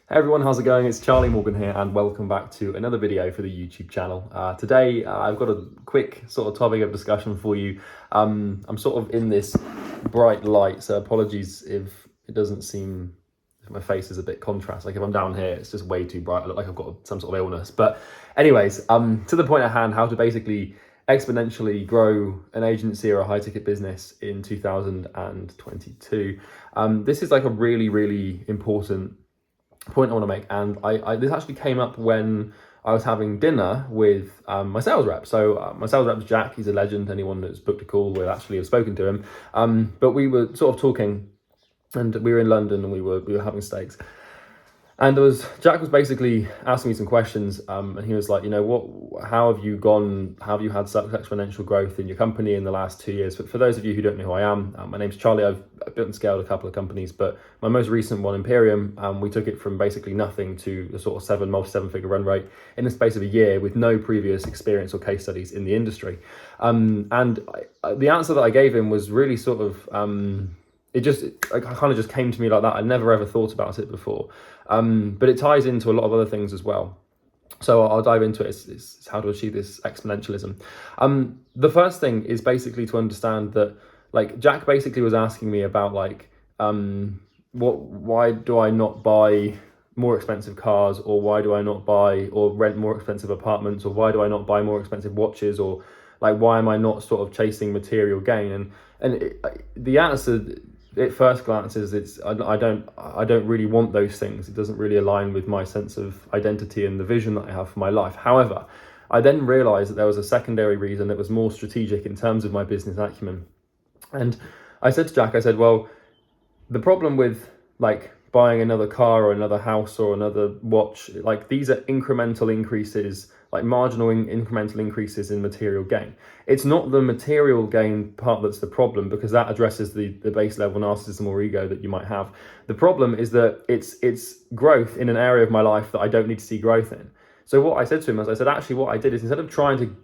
Hey everyone, how's it going? It's Charlie Morgan here and welcome back to another video for the YouTube channel. Today I've got a quick sort of topic of discussion for you. I'm sort of in this bright light, so apologies if it doesn't seem, if my face is a bit contrast. Like if I'm down here, it's just way too bright. I look like I've got some sort of illness. But anyways, to the point at hand, how to basically exponentially grow an agency or a high ticket business in 2022. This is like a really important point I want to make, and I this actually came up when I was having dinner with my sales rep. So my sales rep is Jack. He's a legend. Anyone that's booked a call will actually have spoken to him. But we were sort of talking, and we were in London, and we were having steaks. And Jack was basically asking me some questions, and he was like, how have you had such exponential growth in your company in the last 2 years? But for those of you who don't know who I am, my name's Charlie. I've built and scaled a couple of companies, but my most recent one, Imperium, we took it from basically nothing to the sort of multi-seven-figure run rate in the space of a year with no previous experience or case studies in the industry. The answer that I gave him was really sort of, it kind of just came to me like that. I never ever thought about it before. But it ties into a lot of other things as well. So I'll dive into it. It's how to achieve this exponentialism. The first thing is basically to understand that, like, Jack basically was asking me about, like, why do I not buy more expensive cars, or why do I not buy or rent more expensive apartments, or why do I not buy more expensive watches, or like why am I not sort of chasing material gain? The answer at first glance is I don't really want those things. It doesn't really align with my sense of identity and the vision that I have for my life. However, I then realized that there was a secondary reason that was more strategic in terms of my business acumen. And I said to Jack, I said, well, the problem with like buying another car or another house or another watch, like these are incremental increases, like marginal incremental increases in material gain. It's not the material gain part that's the problem, because that addresses the base level narcissism or ego that you might have. The problem is that it's growth in an area of my life that I don't need to see growth in. So what I said to him is, I said, actually what I did is, instead of trying to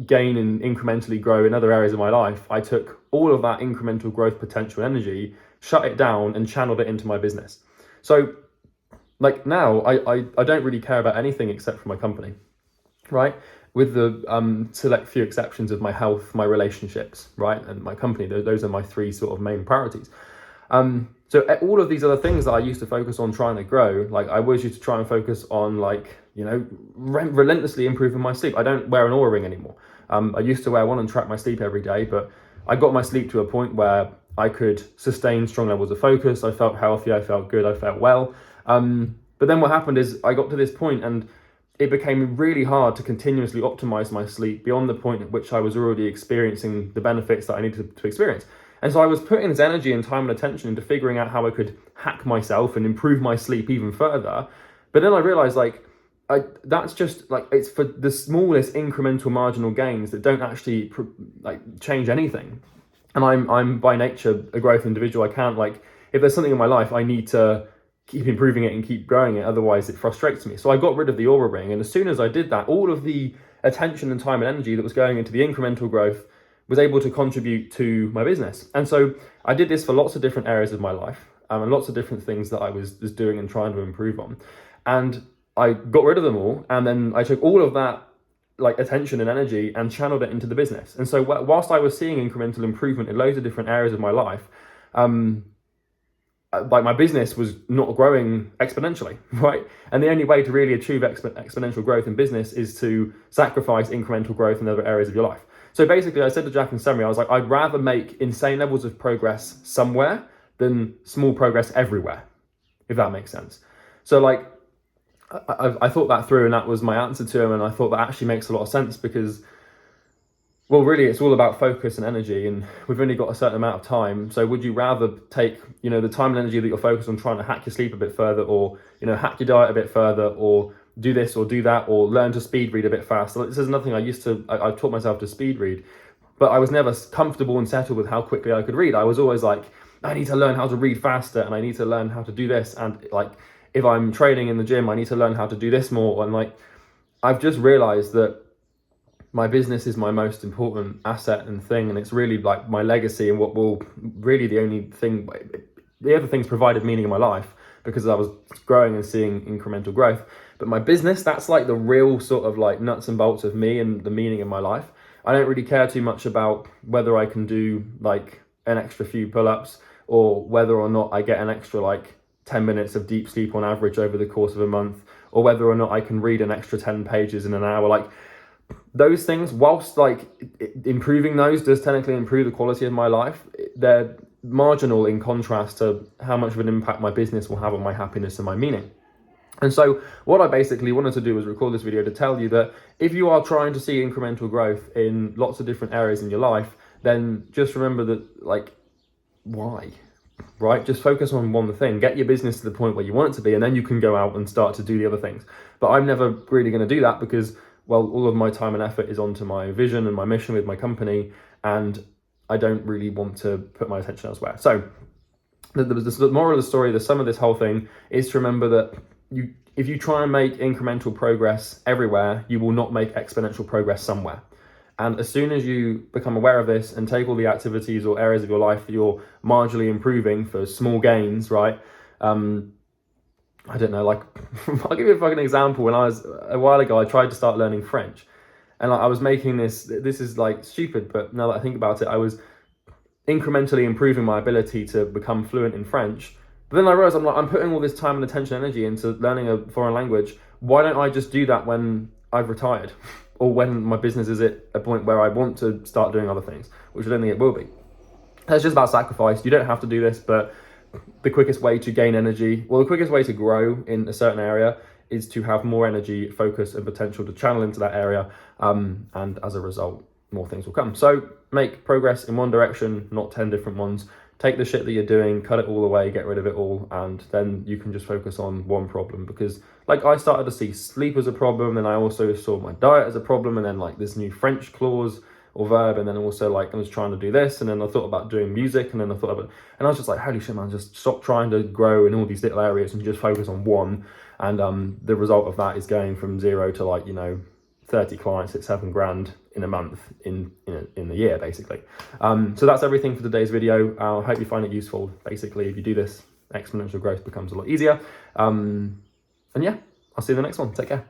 gain and incrementally grow in other areas of my life, I took all of that incremental growth potential energy, shut it down and channeled it into my business. So like now I don't really care about anything except for my company, right? With the select few exceptions of my health, my relationships, right, and my company. Those are my three sort of main priorities. So all of these other things that I used to focus on trying to grow, like I always used to try and focus on, like, relentlessly improving my sleep. I don't wear an Oura ring anymore. I used to wear one and track my sleep every day, but I got my sleep to a point where I could sustain strong levels of focus. I felt healthy, I felt good, I felt well. But then what happened is I got to this point and it became really hard to continuously optimize my sleep beyond the point at which I was already experiencing the benefits that I needed to experience. And so I was putting this energy and time and attention into figuring out how I could hack myself and improve my sleep even further. But then I realized, that's just like, it's for the smallest incremental marginal gains that don't actually change anything. And I'm by nature a growth individual. I can't, like, if there's something in my life, I need to keep improving it and keep growing it. Otherwise it frustrates me. So I got rid of the Oura ring. And as soon as I did that, all of the attention and time and energy that was going into the incremental growth was able to contribute to my business. And so I did this for lots of different areas of my life, and lots of different things that I was doing and trying to improve on. And I got rid of them all. And then I took all of that like attention and energy and channeled it into the business. And so whilst I was seeing incremental improvement in loads of different areas of my life, like my business was not growing exponentially, right? And the only way to really achieve exponential growth in business is to sacrifice incremental growth in other areas of your life. So basically I said to Jack in summary, I was like, I'd rather make insane levels of progress somewhere than small progress everywhere, if that makes sense. So like, I thought that through, and that was my answer to him. And I thought that actually makes a lot of sense, because, well, really, it's all about focus and energy, and we've only got a certain amount of time. So would you rather take, the time and energy that you're focused on trying to hack your sleep a bit further, or, hack your diet a bit further, or do this or do that, or learn to speed read a bit faster? This is nothing I taught myself to speed read, but I was never comfortable and settled with how quickly I could read. I was always like, I need to learn how to read faster, and I need to learn how to do this. And like, if I'm training in the gym, I need to learn how to do this more. And like, I've just realized that my business is my most important asset and thing. And it's really like my legacy, and what will really the only thing, the other things provided meaning in my life, because I was growing and seeing incremental growth. But my business, that's like the real sort of like nuts and bolts of me and the meaning of my life. I don't really care too much about whether I can do like an extra few pull-ups or whether or not I get an extra like 10 minutes of deep sleep on average over the course of a month, or whether or not I can read an extra 10 pages in an hour. Like those things, whilst like improving those does technically improve the quality of my life, they're marginal in contrast to how much of an impact my business will have on my happiness and my meaning. And so what I basically wanted to do was record this video to tell you that if you are trying to see incremental growth in lots of different areas in your life, then just remember that, like, why? Right? Just focus on one thing, get your business to the point where you want it to be, and then you can go out and start to do the other things. But I'm never really going to do that because, well, all of my time and effort is onto my vision and my mission with my company, and I don't really want to put my attention elsewhere. So the moral of the story, the sum of this whole thing is to remember that if you try and make incremental progress everywhere, you will not make exponential progress somewhere. And as soon as you become aware of this and take all the activities or areas of your life that you're marginally improving for small gains, right? I don't know, like, I'll give you a fucking example. A while ago, I tried to start learning French. And I was making this is like stupid, but now that I think about it, I was incrementally improving my ability to become fluent in French. But then I realized I'm putting all this time and attention and energy into learning a foreign language. Why don't I just do that when I've retired? Or when my business is at a point where I want to start doing other things, which I don't think it will be. It's just about sacrifice. You don't have to do this, but the quickest way to gain energy, well, the quickest way to grow in a certain area is to have more energy, focus, and potential to channel into that area. And as a result, more things will come. So make progress in one direction, not 10 different ones. Take the shit that you're doing, cut it all away, get rid of it all, and then you can just focus on one problem. Because like I started to see sleep as a problem, and I also saw my diet as a problem, and then like this new French clause or verb, and then also like I was trying to do this, and then I thought about doing music, and then I thought about, and I was just like, holy shit, man, just stop trying to grow in all these little areas and just focus on one. And the result of that is going from 0 to like, 30 clients at $7,000 in a month in the year, basically. So that's everything for today's video. I hope you find it useful. Basically, if you do this, exponential growth becomes a lot easier. And yeah, I'll see you in the next one. Take care.